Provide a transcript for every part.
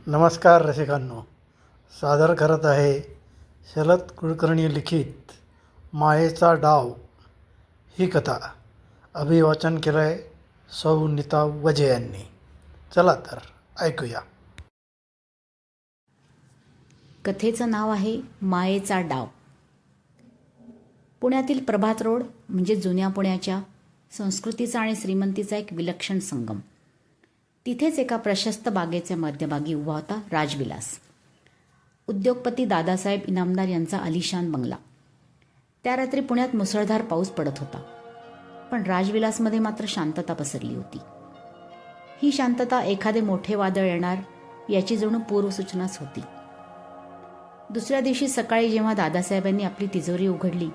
नमस्कार रसिकांनो, सादर करत आहे शरद कुलकर्णी लिखित मायेचा डाव ही कथा. अभिवाचन केलं आहे सौ नीता वजे यांनी. चला तर ऐकूया. कथेचं नाव आहे मायेचा डाव. पुण्यातील प्रभात रोड म्हणजे जुन्या पुण्याच्या संस्कृतीचा आणि श्रीमंतीचा एक विलक्षण संगम. तिथेच एका प्रशस्त बागेच्या मध्यभागी उभा होता राजविलास, उद्योगपती दादासाहेब इनामदार यांचा आलिशान बंगला. त्या रात्री पुण्यात मुसळधार पाऊस पडत होता, पण राजविलासमध्ये मात्र शांतता पसरली होती. ही शांतता एखादे मोठे वादळ येणार याची जणू पूर्वसूचनाच होती. दुसऱ्या दिवशी सकाळी जेव्हा दादासाहेबांनी आपली तिजोरी उघडली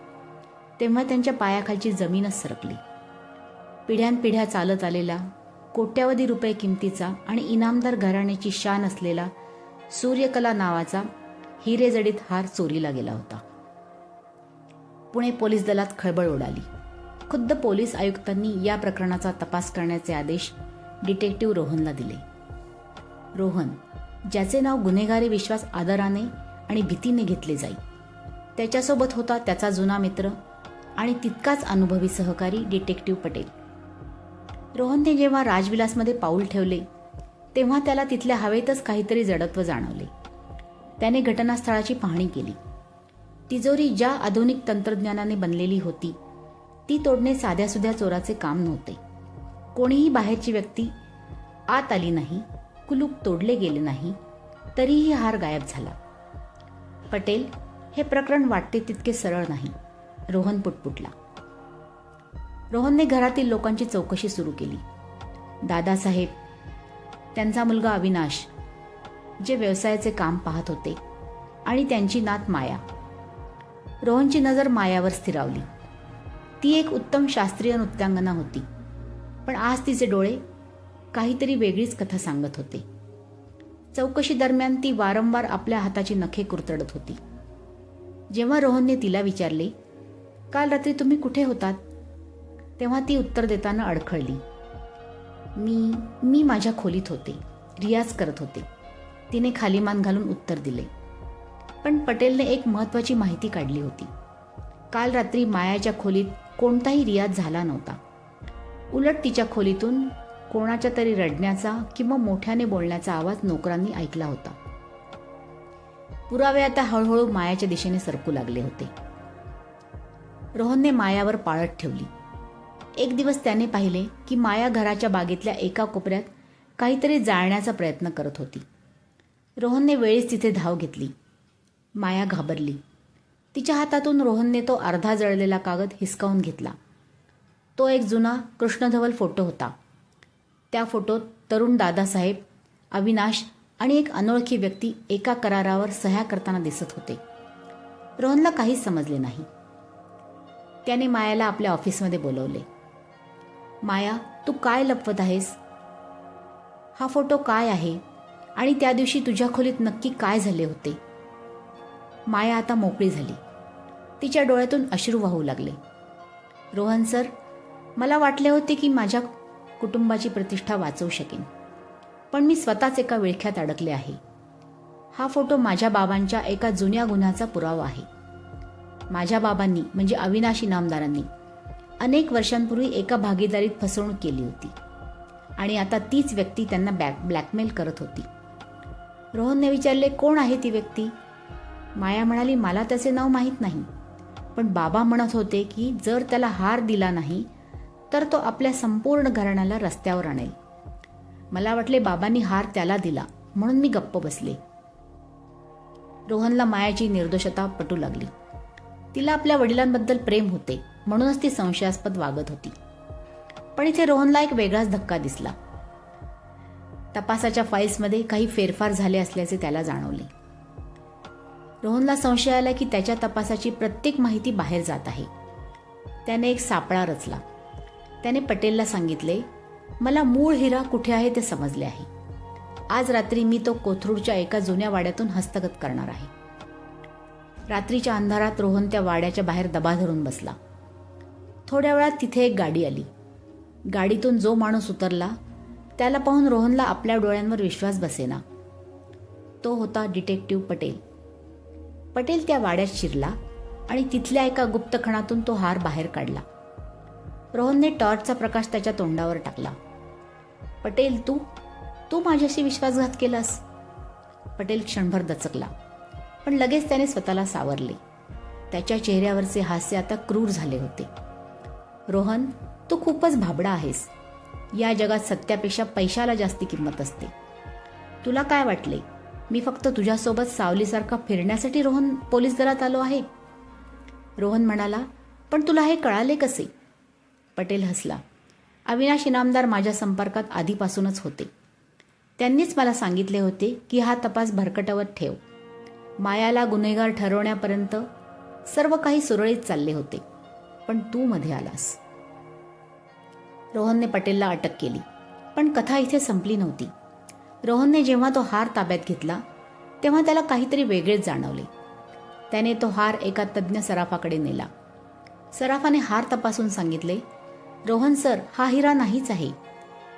तेव्हा त्यांच्या पायाखालची जमीनच सरकली. पिढ्यानपिढ्या चालत आलेला, कोट्यावधी रुपये किमतीचा आणि इनामदार घराण्याची शान असलेला सूर्यकला नावाचा हिरेजडित हार चोरीला गेला होता. पुणे पोलीस दलात खळबळ उडाली. खुद्द पोलीस आयुक्तांनी या प्रकरणाचा तपास करण्याचे आदेश डिटेक्टिव्ह रोहनला दिले. रोहन, ज्याचे नाव गुन्हेगारी विश्वास आदराने आणि भीतीने घेतले जाई, त्याच्यासोबत होता त्याचा जुना मित्र आणि तितकाच अनुभवी सहकारी डिटेक्टिव्ह पटेल. रोहनने जेव्हा राजविलासमध्ये पाऊल ठेवले तेव्हा त्याला तिथल्या हवेतच काहीतरी जडत्व जाणवले. त्याने घटनास्थळाची पाहणी केली. तिजोरी ज्या आधुनिक तंत्रज्ञानाने बनलेली होती ती तोडणे साध्यासुध्या चोराचे काम नव्हते. कोणीही बाहेरची व्यक्ती आत आली नाही, कुलूप तोडले गेले नाही, तरीही हार गायब झाला. पटेल, हे प्रकरण वाटते तितके सरळ नाही, रोहन पुटपुटला. रोहनने घरातील लोकांची चौकशी सुरू केली. दादासाहेब, त्यांचा मुलगा अविनाश, जे व्यवसायाचे काम पाहत होते, आणि त्यांची नात माया. रोहनची नजर मायावर स्थिरावली. ती एक उत्तम शास्त्रीय नृत्यांगना होती, पण आज तिचे डोळे काहीतरी वेगळीच कथा सांगत होते. चौकशी दरम्यान ती वारंवार आपल्या हाताची नखे कुरतडत होती. जेव्हा रोहनने तिला विचारले, काल रात्री तुम्ही कुठे होतात, तेव्हा ती उत्तर देताना अडखळली. मी माझ्या खोलीत होते, रियाज करत होते, तिने खाली मान घालून उत्तर दिले. पण पटेलने एक महत्त्वाची माहिती काढली होती. काल रात्री मायाच्या खोलीत कोणताही रियाज झाला नव्हता. उलट तिच्या खोलीतून कोणाच्या तरी रडण्याचा किंवा मोठ्याने बोलण्याचा आवाज नोकरांनी ऐकला होता. पुरावे आता हळूहळू मायाच्या दिशेने सरकू लागले होते. रोहनने मायावर पाळत ठेवली. एक दिवस त्याने पाहिले की माया घराच्या बागेतल्या एका कोपऱ्यात काहीतरी जाळण्याचा प्रयत्न करत होती. रोहनने वेळीच तिथे धाव घेतली. माया घाबरली. तिच्या हातातून रोहनने तो अर्धा जळलेला कागद हिसकावून घेतला. तो एक जुना कृष्णधवल फोटो होता. त्या फोटोत तरुण दादासाहेब, अविनाश आणि एक अनोळखी व्यक्ती एका करारावर सह्या करताना दिसत होते. रोहनला काहीच समजले नाही. त्याने मायाला आपल्या ऑफिसमध्ये बोलवले. माया, तू काय लपवत आहेस? हा फोटो काय आहे आणि त्या दिवशी तुझ्या खोलीत नक्की काय झाले होते? माया आता मोकळी झाली. तिच्या डोळ्यातून अश्रू वाहू लागले. रोहन सर, मला वाटले होते की माझ्या कुटुंबाची प्रतिष्ठा वाचवू शकेन, पण मी स्वतःच एका विळख्यात अडकले आहे. हा फोटो माझ्या बाबांच्या एका जुन्या गुन्ह्याचा पुरावा आहे. माझ्या बाबांनी म्हणजे अविनाश इनामदारांनी अनेक वर्षांपूर्वी एका भागीदारीत फसवणूक केली होती आणि आता तीच व्यक्ती त्यांना ब्लॅकमेल करत होती. रोहनने विचारले, कोण आहे ती व्यक्ती? माया म्हणाली, मला त्याचे नाव माहीत नाही, पण बाबा म्हणत होते की जर त्याला हार दिला नाही तर तो आपल्या संपूर्ण घराण्याला रस्त्यावर आणेल. मला वाटले बाबांनी हार त्याला दिला म्हणून मी गप्प बसले. रोहनला मायाची निर्दोषता पटू लागली. तिला आपल्या वडिलांबद्दल प्रेम होते म्हणूनच ती संशयास्पद वागत होती. पण इथे रोहनला एक वेगळाच धक्का दिसला. तपासाच्या फाईल्समध्ये काही फेरफार झाले असल्याचे त्याला जाणवले. रोहनला संशय आला की त्याच्या तपासाची प्रत्येक माहिती बाहेर जात आहे. त्याने एक सापळा रचला. त्याने पटेलला सांगितले, मला मूळ हिरा कुठे आहे ते समजले आहे. आज रात्री मी तो कोथरूडच्या एका जुन्या वाड्यातून हस्तगत करणार आहे. रात्रीच्या अंधारात रोहन त्या वाड्याच्या बाहेर दबा धरून बसला. थोड्या वेळात तिथे एक गाडी आली. गाडीतून जो माणूस उतरला त्याला पाहून रोहनला आपल्या डोळ्यांवर विश्वास बसेना. तो होता डिटेक्टिव्ह पटेल. पटेल त्या वाड्यात शिरला आणि तिथल्या एका गुप्तखणातून तो हार बाहेर काढला. रोहनने टॉर्चचा प्रकाश त्याच्या तोंडावर टाकला. पटेल, तू माझ्याशी विश्वासघात केलास. पटेल क्षणभर दचकला, पण लगेच त्याने स्वतःला सावरले. त्याच्या चेहऱ्यावरचे हास्य आता क्रूर झाले होते. रोहन, तू खूपच भाबडा आहेस. या जगात सत्यापेक्षा पैशाला जास्ती किंमत असते. तुला काय वाटले, मी फक्त तुझ्यासोबत सावलीसारखा फिरण्यासाठी रोहन पोलीस दलात आलो आहे? रोहन म्हणाला, पण तुला हे कळाले कसे? पटेल हसला. अविनाश इनामदार माझ्या संपर्कात आधीपासूनच होते. त्यांनीच मला सांगितले होते की हा तपास भरकटवर ठेव. मायाला गुन्हेगार ठरवण्यापर्यंत सर्व काही सुरळीत चालले होते, पण तू मध्ये आलास. रोहनने पटेलला अटक केली, पण कथा इथे संपली नव्हती. रोहनने जेव्हा तो हार ताब्यात घेतला तेव्हा त्याला काहीतरी वेगळेच जाणवले. त्याने तो हार एका तज्ज्ञ सराफाकडे नेला. सराफाने हार तपासून सांगितले, रोहन सर, हा हिरा नाहीच आहे.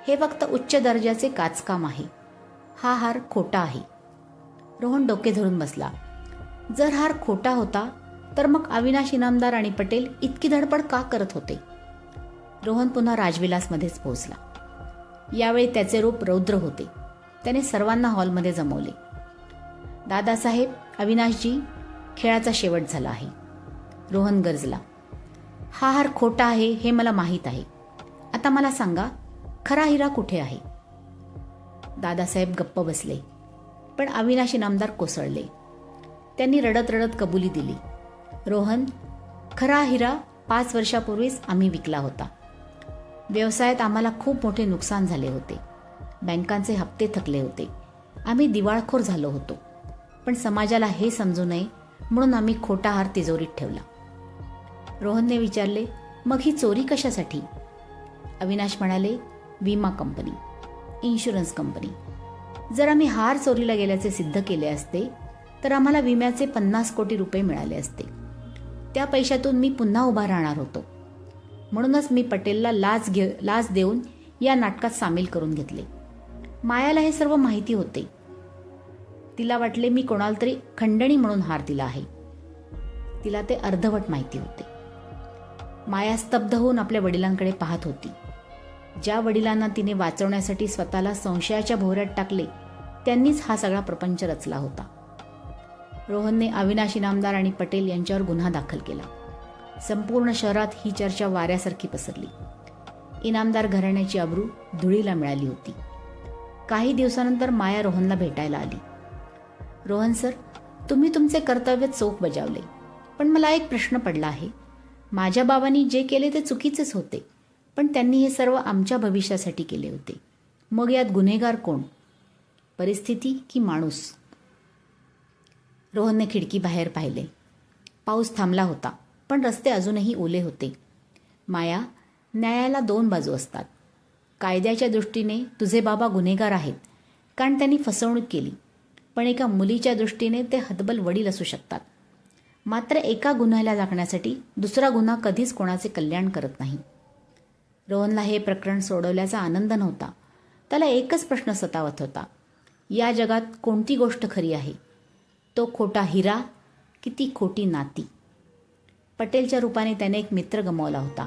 हे फक्त उच्च दर्जाचे काचकाम आहे. हा हार खोटा आहे. रोहन डोके धरून बसला. जर हार खोटा होता तर मग अविनाश इनामदार आणि पटेल इतकी धडपड का करत होते? रोहन पुन्हा राजविलासमध्येच पोहोचला. यावेळी त्याचे रूप रौद्र होते. त्याने सर्वांना हॉलमध्ये जमवले. दादासाहेब, अविनाशजी, खेळाचा शेवट झाला आहे. रोहन गरजला. हा हार खोटा आहे हे मला माहीत आहे. आता मला सांगा, खरा हिरा कुठे आहे? दादासाहेब गप्प बसले, पण अविनाश इनामदार कोसळले. त्यांनी रडत रडत कबुली दिली. रोहन, खरा हिरा 5 वर्षापूर्वीच आम्ही विकला होता. व्यवसायात आम्हाला खूप मोठे नुकसान झाले होते. बँकांचे हप्ते थकले होते. आम्ही दिवाळखोर झालो होतो. पण समाजाला हे समजू नये म्हणून आम्ही खोटा हार तिजोरीत ठेवला. रोहनने विचारले, मग ही चोरी कशासाठी? अविनाश म्हणाले, विमा कंपनी, इन्शुरन्स कंपनी. जर आम्ही हार चोरीला गेल्याचे सिद्ध केले असते तर आम्हाला विम्याचे 50 कोटी रुपये मिळाले असते. त्या पैशातून मी पुन्हा उभा राहणार होतो. म्हणूनच मी पटेलला लाच देऊन या नाटकात सामील करून घेतले. मायाला हे सर्व माहिती होते. तिला वाटले मी कोणाला तरी खंडणी म्हणून हार दिला आहे. तिला ते अर्धवट माहिती होते. माया स्तब्ध होऊन आपल्या वडिलांकडे पाहत होती. ज्या वडिलांना तिने वाचवण्यासाठी स्वतःला संशयाच्या भोवऱ्यात टाकले त्यांनीच हा सगळा प्रपंच रचला होता. रोहनने अविनाश इनामदार आणि पटेल यांच्यावर गुन्हा दाखल केला. संपूर्ण शहरात ही चर्चा वाऱ्यासारखी पसरली. इनामदार घराण्याची अब्रू धुळीला मिळाली होती. काही दिवसानंतर माया रोहनला भेटायला आली. रोहन सर, तुम्ही तुमचे कर्तव्य चोख बजावले, पण मला एक प्रश्न पडला आहे. माझ्या बाबांनी जे केले ते चुकीचेच होते, पण त्यांनी हे सर्व आमच्या भविष्यासाठी केले होते. मग यात गुन्हेगार कोण? परिस्थिती की माणूस? रोहनने खिडकीबाहेर पाहिले. पाऊस थांबला होता, पण रस्ते अजूनही ओले होते. माया, न्यायाला 2 बाजू असतात. कायद्याच्या दृष्टीने तुझे बाबा गुन्हेगार आहेत कारण त्यांनी फसवणूक केली, पण एका मुलीच्या दृष्टीने ते हतबल वडील असू शकतात. मात्र एका गुन्ह्याला झाकण्यासाठी दुसरा गुन्हा कधीच कोणाचे कल्याण करत नाही. रोहनला हे प्रकरण सोडवल्याचा आनंद नव्हता. त्याला एकच प्रश्न सतावत होता, या जगात कोणती गोष्ट खरी आहे? तो खोटा हिरा की ती खोटी नाती? पटेलच्या रूपाने त्याने एक मित्र गमावला होता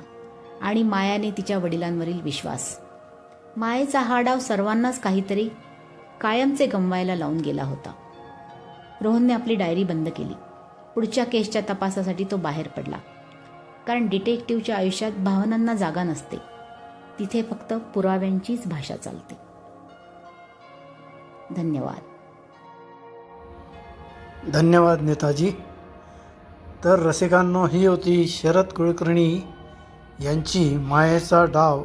आणि मायाने तिच्या वडिलांवरील विश्वास. मायेचा हा डाव सर्वांनाच काहीतरी कायमचे गमवायला लावून गेला होता. रोहनने आपली डायरी बंद केली. पुढच्या केसच्या तपासासाठी तो बाहेर पडला. कारण डिटेक्टिव्हच्या आयुष्यात भावनांना जागा नसते. तिथे फक्त पुराव्यांचीच भाषा चालते. धन्यवाद. धन्यवाद नेताजी. तर रसिकांनो, ही होती शरद कुलकर्णी यांची मायेचा डाव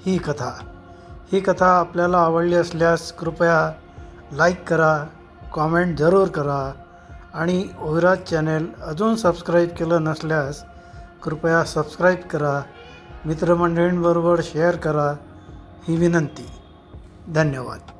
ही कथा. ही कथा आपल्याला आवडली असल्यास कृपया लाईक करा, कॉमेंट जरूर करा आणि ओविराज चॅनेल अजून सबस्क्राईब केलं नसल्यास कृपया सबस्क्राईब करा. मित्रमंडळींबरोबर शेअर करा ही विनंती. धन्यवाद.